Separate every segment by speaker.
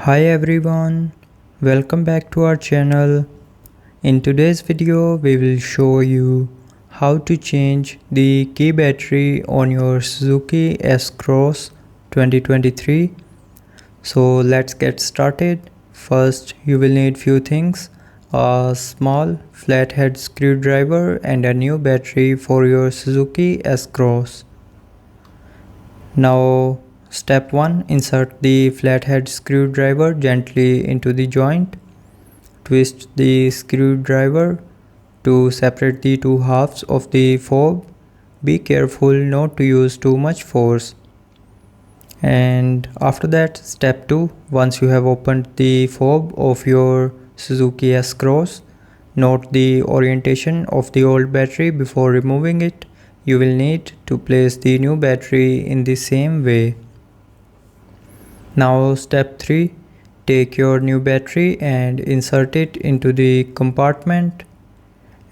Speaker 1: Hi everyone, welcome back to our channel. In today's video we will show you how to change the key battery on your Suzuki S-Cross 2023. So let's get started. First you will need few things: a small flathead screwdriver and a new battery for your Suzuki S-Cross. Now step 1. Insert the flathead screwdriver gently into the joint. Twist the screwdriver to separate the two halves of the fob. Be careful not to use too much force. And after that, step 2. Once you have opened the fob of your Suzuki S-Cross, note the orientation of the old battery before removing it. You will need to place the new battery in the same way. Now step 3. Take your new battery and insert it into the compartment.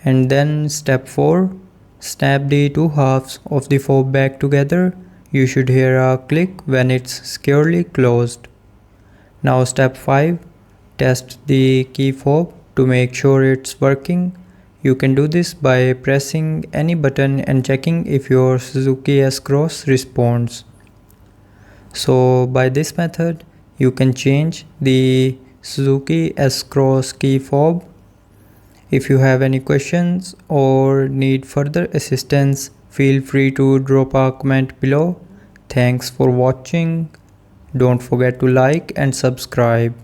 Speaker 1: And then step 4. Snap the two halves of the fob back together. You should hear a click when it's securely closed. Now step 5. Test the key fob to make sure it's working. You can do this by pressing any button and checking if your Suzuki S-Cross responds. So by this method, you can change the Suzuki S-Cross key fob. If you have any questions or need further assistance, feel free to drop a comment below. Thanks for watching. Don't forget to like and subscribe.